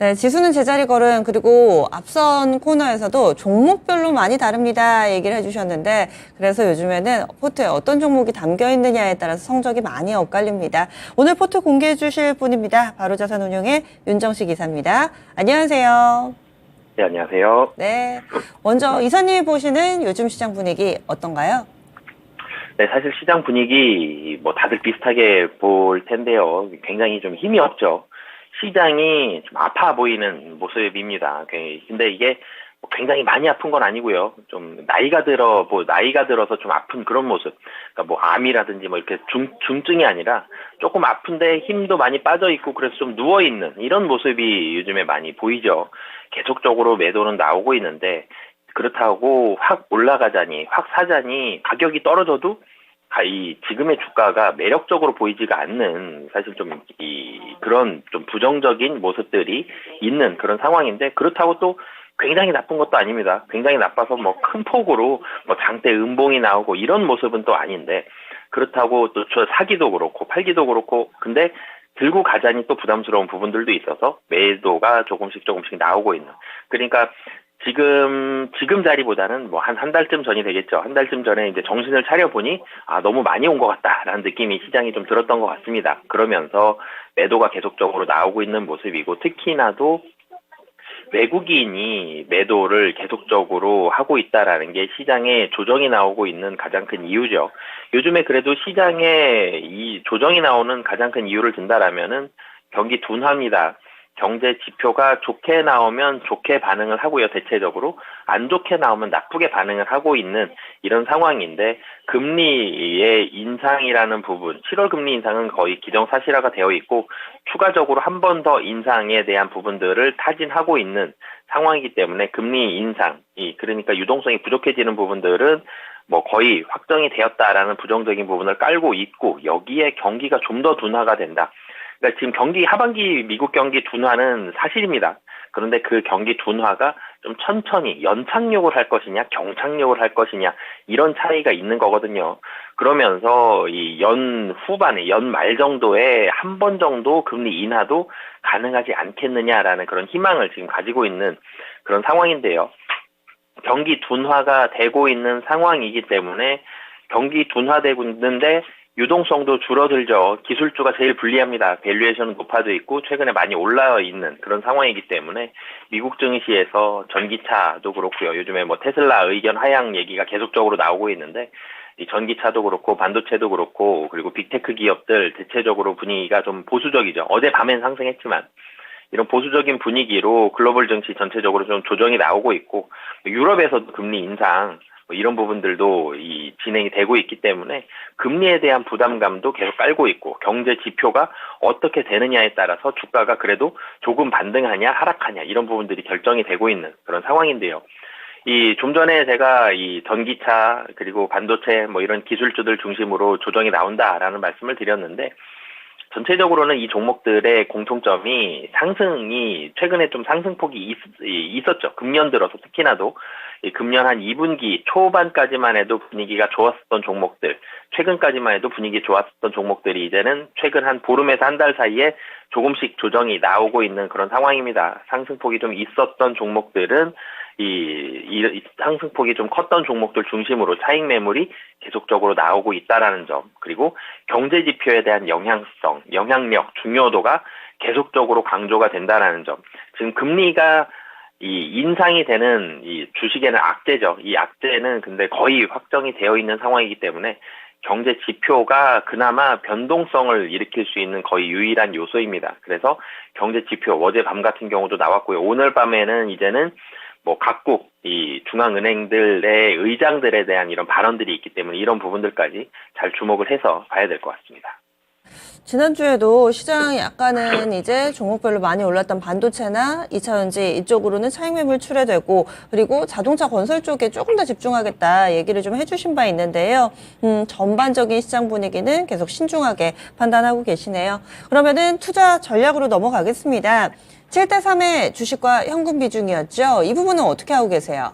네, 지수는 제자리 걸음, 그리고 앞선 코너에서도 종목별로 많이 다릅니다 얘기를 해주셨는데, 그래서 요즘에는 포트에 어떤 종목이 담겨 있느냐에 따라서 성적이 많이 엇갈립니다. 오늘 포트 공개해 주실 분입니다. 바로자산운용의 윤정식 이사입니다. 안녕하세요. 네, 안녕하세요. 네, 먼저 이사님이 보시는 요즘 시장 분위기 어떤가요? 네, 사실 시장 분위기 뭐 다들 비슷하게 볼 텐데요. 굉장히 좀 힘이 없죠. 시장이 좀 아파 보이는 모습입니다. 근데 이게 굉장히 많이 아픈 건 아니고요. 좀 나이가 들어서 좀 아픈 그런 모습. 그러니까 뭐 암이라든지 뭐 이렇게 중증이 아니라 조금 아픈데 힘도 많이 빠져 있고 그래서 좀 누워 있는 이런 모습이 요즘에 많이 보이죠. 계속적으로 매도는 나오고 있는데 그렇다고 확 올라가자니 확 사자니 가격이 떨어져도 이 지금의 주가가 매력적으로 보이지가 않는 사실 좀 그런 좀 부정적인 모습들이 있는 그런 상황인데 그렇다고 또 굉장히 나쁜 것도 아닙니다. 굉장히 나빠서 뭐 큰 폭으로 뭐 장대 음봉이 나오고 이런 모습은 또 아닌데 그렇다고 또 사기도 그렇고 팔기도 그렇고 근데 들고 가자니 또 부담스러운 부분들도 있어서 매도가 조금씩 나오고 있는. 그러니까 지금 자리보다는 뭐 한 달쯤 전이 되겠죠. 한 달쯤 전에 이제 정신을 차려보니 너무 많이 온 것 같다라는 느낌이 시장이 좀 들었던 것 같습니다. 그러면서 매도가 계속적으로 나오고 있는 모습이고 특히나도 외국인이 매도를 계속적으로 하고 있다라는 게 시장에 조정이 나오고 있는 가장 큰 이유죠. 요즘에 그래도 시장에 이 조정이 나오는 가장 큰 이유를 든다라면은 경기 둔화입니다. 경제 지표가 좋게 나오면 좋게 반응을 하고요. 대체적으로 안 좋게 나오면 나쁘게 반응을 하고 있는 이런 상황인데 금리의 인상이라는 부분 7월 금리 인상은 거의 기정사실화가 되어 있고 추가적으로 한 번 더 인상에 대한 부분들을 타진하고 있는 상황이기 때문에 금리 인상이 그러니까 유동성이 부족해지는 부분들은 뭐 거의 확정이 되었다라는 부정적인 부분을 깔고 있고 여기에 경기가 좀 더 둔화가 된다. 그러니까 지금 경기 하반기 미국 경기 둔화는 사실입니다. 그런데 그 경기 둔화가 좀 천천히 연착륙을 할 것이냐 경착륙을 할 것이냐 이런 차이가 있는 거거든요. 그러면서 이 연 후반에 연 말 정도에 한 번 정도 금리 인하도 가능하지 않겠느냐라는 그런 희망을 지금 가지고 있는 그런 상황인데요. 경기 둔화가 되고 있는 상황이기 때문에 경기 둔화되고 있는데 유동성도 줄어들죠. 기술주가 제일 불리합니다. 밸류에이션은 높아져 있고 최근에 많이 올라 있는 그런 상황이기 때문에 미국 증시에서 전기차도 그렇고요. 요즘에 뭐 테슬라 의견 하향 얘기가 계속적으로 나오고 있는데 이 전기차도 그렇고 반도체도 그렇고 그리고 빅테크 기업들 대체적으로 분위기가 좀 보수적이죠. 어젯밤엔 상승했지만 이런 보수적인 분위기로 글로벌 증시 전체적으로 좀 조정이 나오고 있고 유럽에서도 금리 인상 이런 부분들도 진행이 되고 있기 때문에 금리에 대한 부담감도 계속 깔고 있고 경제 지표가 어떻게 되느냐에 따라서 주가가 그래도 조금 반등하냐 하락하냐 이런 부분들이 결정이 되고 있는 그런 상황인데요. 좀 전에 제가 이 전기차 그리고 반도체 뭐 이런 기술주들 중심으로 조정이 나온다라는 말씀을 드렸는데 전체적으로는 이 종목들의 공통점이 상승이 최근에 좀 상승폭이 있었죠. 금년 들어서 특히나도 금년 한 2분기 초반까지만 해도 분위기가 좋았었던 종목들, 최근까지만 해도 분위기 좋았었던 종목들이 이제는 최근 한 보름에서 한 달 사이에 조금씩 조정이 나오고 있는 그런 상황입니다. 상승폭이 좀 있었던 종목들은 이 상승폭이 좀 컸던 종목들 중심으로 차익 매물이 계속적으로 나오고 있다라는 점, 그리고 경제 지표에 대한 영향성, 영향력, 중요도가 계속적으로 강조가 된다라는 점. 지금 금리가 인상이 되는 주식에는 악재죠. 이 악재는 근데 거의 확정이 되어 있는 상황이기 때문에 경제 지표가 그나마 변동성을 일으킬 수 있는 거의 유일한 요소입니다. 그래서 경제 지표 어젯밤 같은 경우도 나왔고요. 오늘 밤에는 이제는 뭐 각국 이 중앙은행들의 의장들에 대한 이런 발언들이 있기 때문에 이런 부분들까지 잘 주목을 해서 봐야 될 것 같습니다. 지난주에도 시장 약간은 이제 종목별로 많이 올랐던 반도체나 2차전지 이쪽으로는 차익 매물 출회되고 그리고 자동차 건설 쪽에 조금 더 집중하겠다 얘기를 좀 해주신 바 있는데요. 전반적인 시장 분위기는 계속 신중하게 판단하고 계시네요. 그러면은 투자 전략으로 넘어가겠습니다. 7대3의 주식과 현금 비중이었죠. 이 부분은 어떻게 하고 계세요?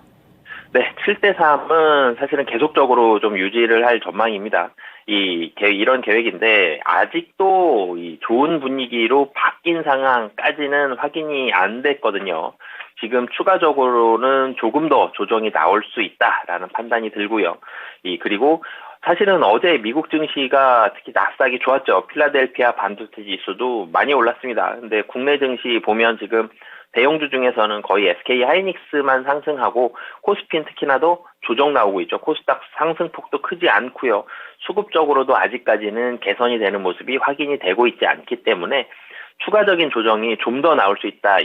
네, 7대 3은 사실은 계속적으로 좀 유지를 할 전망입니다. 이런 계획인데, 아직도 이 좋은 분위기로 바뀐 상황까지는 확인이 안 됐거든요. 지금 추가적으로는 조금 더 조정이 나올 수 있다라는 판단이 들고요. 그리고 사실은 어제 미국 증시가 특히 나스닥이 좋았죠. 필라델피아 반도체 지수도 많이 올랐습니다. 근데 국내 증시 보면 지금 대형주 중에서는 거의 SK 하이닉스만 상승하고 코스피는 특히나 더 조정 나오고 있죠. 코스닥 상승폭도 크지 않고요. 수급적으로도 아직까지는 개선이 되는 모습이 확인이 되고 있지 않기 때문에 추가적인 조정이 좀 더 나올 수 있다,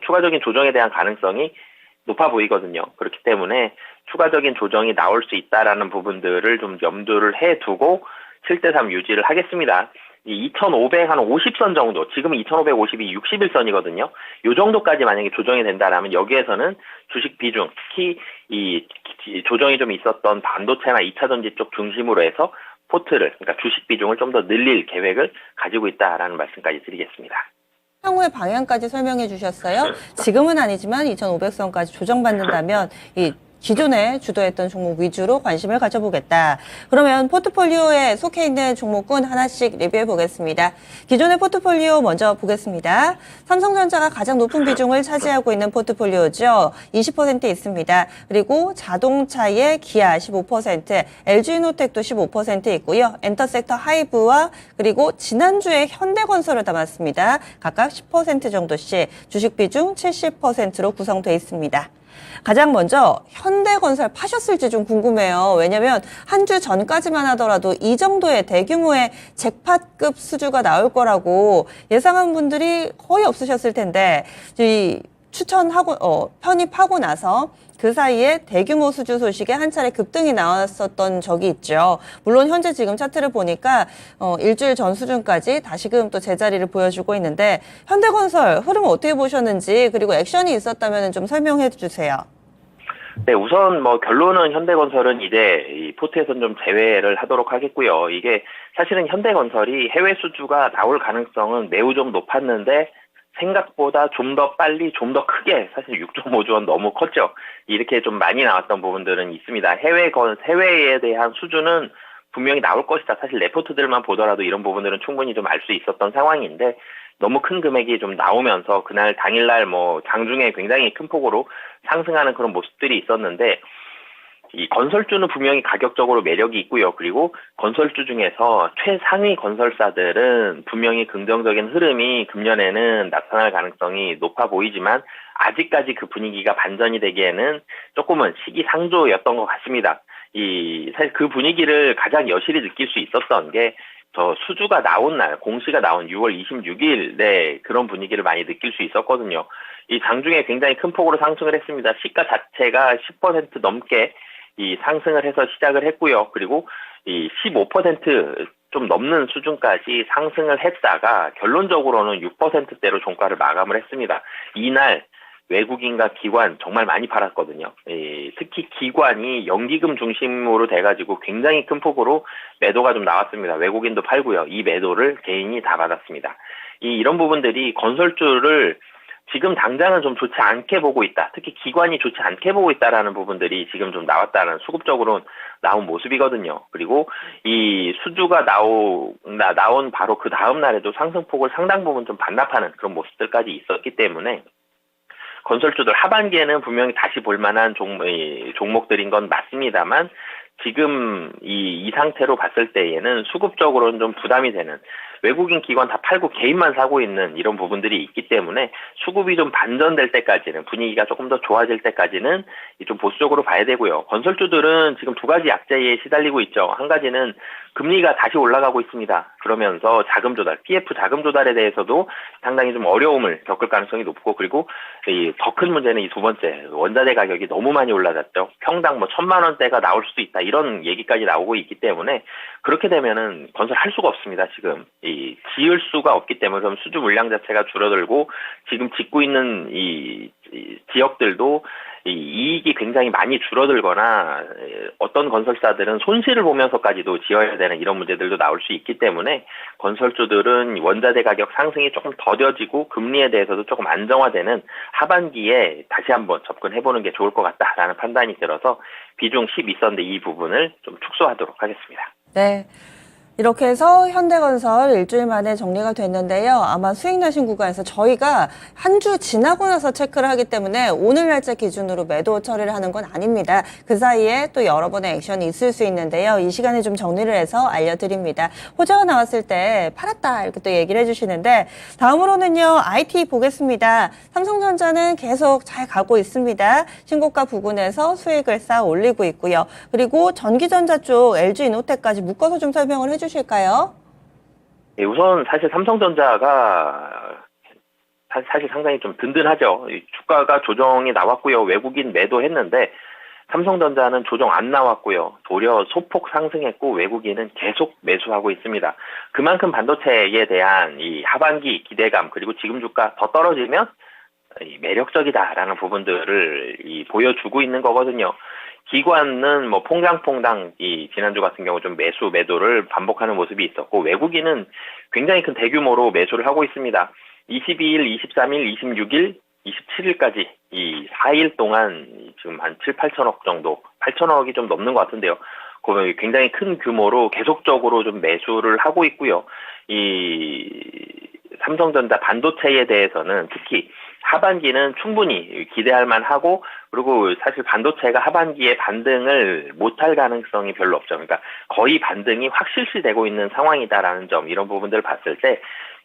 추가적인 조정에 대한 가능성이 높아 보이거든요. 그렇기 때문에 추가적인 조정이 나올 수 있다라는 부분들을 좀 염두를 해두고 7대 3 유지를 하겠습니다. 이 2,500 한 50선 정도, 지금은 2,550이 61선이거든요. 요 정도까지 만약에 조정이 된다라면 여기에서는 주식 비중, 특히 이 조정이 좀 있었던 반도체나 2차전지 쪽 중심으로 해서 그러니까 주식 비중을 좀 더 늘릴 계획을 가지고 있다라는 말씀까지 드리겠습니다. 향후의 방향까지 설명해 주셨어요. 지금은 아니지만 2,500선까지 조정받는다면 이 기존에 주도했던 종목 위주로 관심을 가져보겠다. 그러면 포트폴리오에 속해 있는 종목군 하나씩 리뷰해 보겠습니다. 기존의 포트폴리오 먼저 보겠습니다. 삼성전자가 가장 높은 비중을 차지하고 있는 포트폴리오죠. 20% 있습니다. 그리고 자동차의 기아 15%, LG노텍도 15% 있고요. 엔터섹터 하이브와 그리고 지난주에 현대건설을 담았습니다. 각각 10% 정도씩 주식 비중 70%로 구성되어 있습니다. 가장 먼저 현대건설 파셨을지 좀 궁금해요. 왜냐면 한 주 전까지만 하더라도 이 정도의 대규모의 잭팟급 수주가 나올 거라고 예상한 분들이 거의 없으셨을 텐데 편입하고 나서 그 사이에 대규모 수주 소식에 한 차례 급등이 나왔었던 적이 있죠. 물론 현재 지금 차트를 보니까 일주일 전 수준까지 다시금 또 제자리를 보여주고 있는데 현대건설 흐름 어떻게 보셨는지 그리고 액션이 있었다면 좀 설명해 주세요. 네, 우선 결론은 현대건설은 이제 이 포트에서는 좀 제외를 하도록 하겠고요. 이게 사실은 현대건설이 해외 수주가 나올 가능성은 매우 좀 높았는데 생각보다 좀 더 빨리, 좀 더 크게, 사실 6.5조 원 너무 컸죠. 이렇게 좀 많이 나왔던 부분들은 있습니다. 해외에 대한 수주는 분명히 나올 것이다. 사실 레포트들만 보더라도 이런 부분들은 충분히 좀 알 수 있었던 상황인데 너무 큰 금액이 좀 나오면서 그날 당일날 장중에 굉장히 큰 폭으로 상승하는 그런 모습들이 있었는데 이 건설주는 분명히 가격적으로 매력이 있고요. 그리고 건설주 중에서 최상위 건설사들은 분명히 긍정적인 흐름이 금년에는 나타날 가능성이 높아 보이지만 아직까지 그 분위기가 반전이 되기에는 조금은 시기상조였던 것 같습니다. 사실 그 분위기를 가장 여실히 느낄 수 있었던 게 저 수주가 나온 날, 공시가 나온 6월 26일, 그런 분위기를 많이 느낄 수 있었거든요. 이 장중에 굉장히 큰 폭으로 상승을 했습니다. 시가 자체가 10% 넘게 상승을 해서 시작을 했고요. 그리고 15% 좀 넘는 수준까지 상승을 했다가 결론적으로는 6%대로 종가를 마감을 했습니다. 이날 외국인과 기관 정말 많이 팔았거든요. 특히 기관이 연기금 중심으로 돼가지고 굉장히 큰 폭으로 매도가 좀 나왔습니다. 외국인도 팔고요. 이 매도를 개인이 다 받았습니다. 이런 부분들이 건설주를 지금 당장은 좀 좋지 않게 보고 있다. 특히 기관이 좋지 않게 보고 있다라는 부분들이 지금 좀 나왔다는 수급적으로 나온 모습이거든요. 그리고 이 수주가 나온 바로 그 다음 날에도 상승폭을 상당 부분 좀 반납하는 그런 모습들까지 있었기 때문에 건설주들 하반기에는 분명히 다시 볼만한 종목들인 건 맞습니다만 지금 이 상태로 봤을 때에는 수급적으로는 좀 부담이 되는 외국인 기관 다 팔고 개인만 사고 있는 이런 부분들이 있기 때문에 수급이 좀 반전될 때까지는 분위기가 조금 더 좋아질 때까지는 좀 보수적으로 봐야 되고요. 건설주들은 지금 두 가지 약재에 시달리고 있죠. 한 가지는 금리가 다시 올라가고 있습니다. 그러면서 자금 조달, PF 자금 조달에 대해서도 상당히 좀 어려움을 겪을 가능성이 높고 그리고 더 큰 문제는 이 두 번째 원자재 가격이 너무 많이 올라갔죠. 평당 1,000만 원대가 나올 수도 있다 이런 얘기까지 나오고 있기 때문에 그렇게 되면은 건설할 수가 없습니다. 지금 지을 수가 없기 때문에 그럼 수주 물량 자체가 줄어들고 지금 짓고 있는 이 지역들도 이 이익이 굉장히 많이 줄어들거나 어떤 건설사들은 손실을 보면서까지도 지어야 되는 이런 문제들도 나올 수 있기 때문에 건설주들은 원자재 가격 상승이 조금 더뎌지고 금리에 대해서도 조금 안정화되는 하반기에 다시 한번 접근해보는 게 좋을 것 같다라는 판단이 들어서 비중 12선대 이 부분을 좀 축소하도록 하겠습니다. 네. 이렇게 해서 현대건설 일주일 만에 정리가 됐는데요. 아마 수익 나신 구간에서 저희가 한 주 지나고 나서 체크를 하기 때문에 오늘 날짜 기준으로 매도 처리를 하는 건 아닙니다. 그 사이에 또 여러 번의 액션이 있을 수 있는데요. 이 시간에 좀 정리를 해서 알려드립니다. 호재가 나왔을 때 팔았다 이렇게 또 얘기를 해주시는데 다음으로는요. IT 보겠습니다. 삼성전자는 계속 잘 가고 있습니다. 신고가 부근에서 수익을 쌓아 올리고 있고요. 그리고 전기전자 쪽 LG이노텍까지 묶어서 좀 설명을 해주실까요? 네, 우선 사실 삼성전자가 사실 상당히 좀 든든하죠. 주가가 조정이 나왔고요. 외국인 매도했는데 삼성전자는 조정 안 나왔고요. 도리어 소폭 상승했고 외국인은 계속 매수하고 있습니다. 그만큼 반도체에 대한 이 하반기 기대감 그리고 지금 주가 더 떨어지면 매력적이다라는 부분들을 보여주고 있는 거거든요. 기관은 뭐 퐁당퐁당 지난주 같은 경우 좀 매도를 반복하는 모습이 있었고 외국인은 굉장히 큰 대규모로 매수를 하고 있습니다. 22일, 23일, 26일, 27일까지 이 4일 동안 지금 한 7, 8천억 정도, 8천억이 좀 넘는 것 같은데요. 굉장히 큰 규모로 계속적으로 좀 매수를 하고 있고요. 이 삼성전자 반도체에 대해서는 특히 하반기는 충분히 기대할 만하고 그리고 사실 반도체가 하반기에 반등을 못할 가능성이 별로 없죠. 그러니까 거의 반등이 확실시되고 있는 상황이다라는 점 이런 부분들을 봤을 때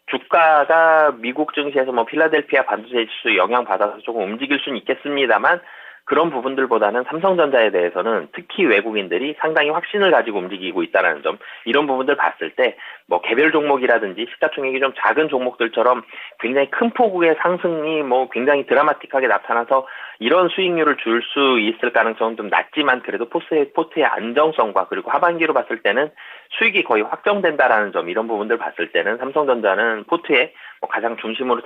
주가가 미국 증시에서 뭐 필라델피아 반도체 지수 영향받아서 조금 움직일 수는 있겠습니다만 그런 부분들보다는 삼성전자에 대해서는 특히 외국인들이 상당히 확신을 가지고 움직이고 있다는 점 이런 부분들 봤을 때 뭐 개별 종목이라든지 시가총액이 좀 작은 종목들처럼 굉장히 큰 폭의 상승이 뭐 굉장히 드라마틱하게 나타나서 이런 수익률을 줄 수 있을 가능성은 좀 낮지만 그래도 포트의 안정성과 그리고 하반기로 봤을 때는 수익이 거의 확정된다라는 점 이런 부분들 봤을 때는 삼성전자는 포트에 뭐 가장 중심으로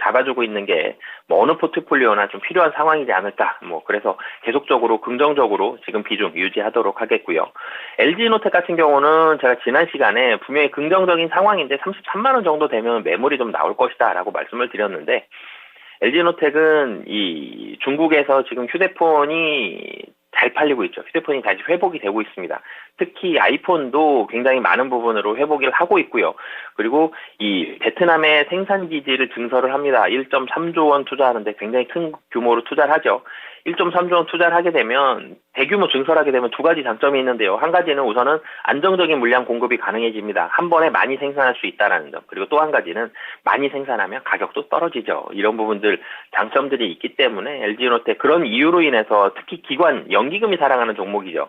잡아주고 있는 게 뭐 어느 포트폴리오나 좀 필요한 상황이지 않을까 뭐 그래서 계속적으로 긍정적으로 지금 비중 유지하도록 하겠고요. LG이노텍 같은 경우는 제가 지난 시간에 분명히 긍정적인 상황인데 33만 원 정도 되면 매물이 좀 나올 것이다라고 말씀을 드렸는데 LG이노텍은 이 중국에서 지금 휴대폰이 잘 팔리고 있죠. 휴대폰이 다시 회복이 되고 있습니다. 특히 아이폰도 굉장히 많은 부분으로 회복을 하고 있고요. 그리고 이 베트남의 생산 기지를 증설을 합니다. 1.3조 원 투자하는데 굉장히 큰 규모로 투자를 하죠. 1.3조 원 투자를 하게 되면 대규모 증설하게 되면 두 가지 장점이 있는데요. 한 가지는 우선은 안정적인 물량 공급이 가능해집니다. 한 번에 많이 생산할 수 있다는 점. 그리고 또 한 가지는 많이 생산하면 가격도 떨어지죠. 이런 부분들 장점들이 있기 때문에 LG이노텍 그런 이유로 인해서 특히 기관 연기금이 사랑하는 종목이죠.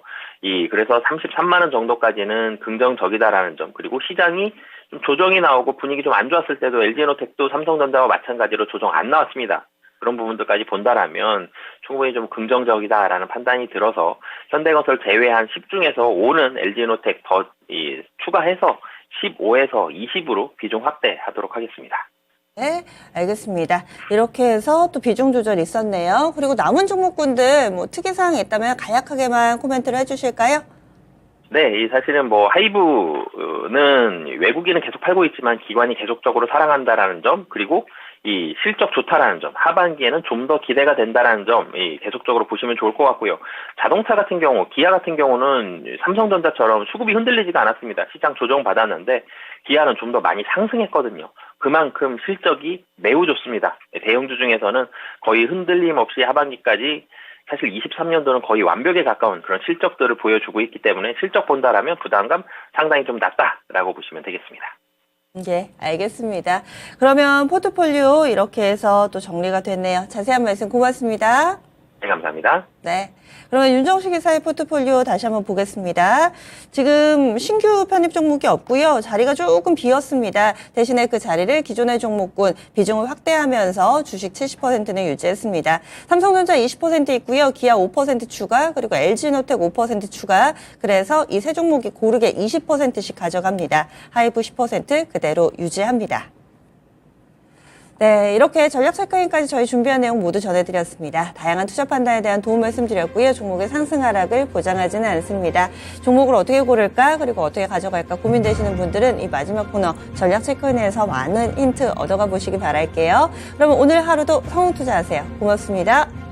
그래서 33만 원 정도까지는 긍정적이다라는 점. 그리고 시장이 좀 조정이 나오고 분위기 좀 안 좋았을 때도 LG이노텍도 삼성전자와 마찬가지로 조정 안 나왔습니다. 그런 부분들까지 본다라면 충분히 좀 긍정적이다라는 판단이 들어서 현대건설 제외한 10중에서 5는 LG이노텍 더 추가해서 15에서 20으로 비중 확대하도록 하겠습니다. 네, 알겠습니다. 이렇게 해서 또 비중 조절 있었네요. 그리고 남은 종목군들 뭐 특이사항이 있다면 간략하게만 코멘트를 해주실까요? 네, 사실은 뭐 하이브는 외국인은 계속 팔고 있지만 기관이 계속적으로 사랑한다라는 점 그리고 이 실적 좋다라는 점, 하반기에는 좀 더 기대가 된다라는 점, 계속적으로 보시면 좋을 것 같고요. 자동차 같은 경우, 기아 같은 경우는 삼성전자처럼 수급이 흔들리지가 않았습니다. 시장 조정 받았는데 기아는 좀 더 많이 상승했거든요. 그만큼 실적이 매우 좋습니다. 대형주 중에서는 거의 흔들림 없이 하반기까지 사실 23년도는 거의 완벽에 가까운 그런 실적들을 보여주고 있기 때문에 실적 본다라면 부담감 상당히 좀 낮다라고 보시면 되겠습니다. 네, 알겠습니다. 그러면 포트폴리오 이렇게 해서 또 정리가 됐네요. 자세한 말씀 고맙습니다. 네, 감사합니다. 네. 그러면 윤정식 이사의 포트폴리오 다시 한번 보겠습니다. 지금 신규 편입 종목이 없고요. 자리가 조금 비었습니다. 대신에 그 자리를 기존의 종목군 비중을 확대하면서 주식 70%는 유지했습니다. 삼성전자 20% 있고요. 기아 5% 추가, 그리고 LG이노텍 5% 추가. 그래서 이 세 종목이 고르게 20%씩 가져갑니다. 하이브 10% 그대로 유지합니다. 네, 이렇게 전략 체크인까지 저희 준비한 내용 모두 전해드렸습니다. 다양한 투자 판단에 대한 도움 말씀드렸고요. 종목의 상승 하락을 보장하지는 않습니다. 종목을 어떻게 고를까 그리고 어떻게 가져갈까 고민되시는 분들은 이 마지막 코너 전략 체크인에서 많은 힌트 얻어가 보시기 바랄게요. 그러면 오늘 하루도 성공 투자하세요. 고맙습니다.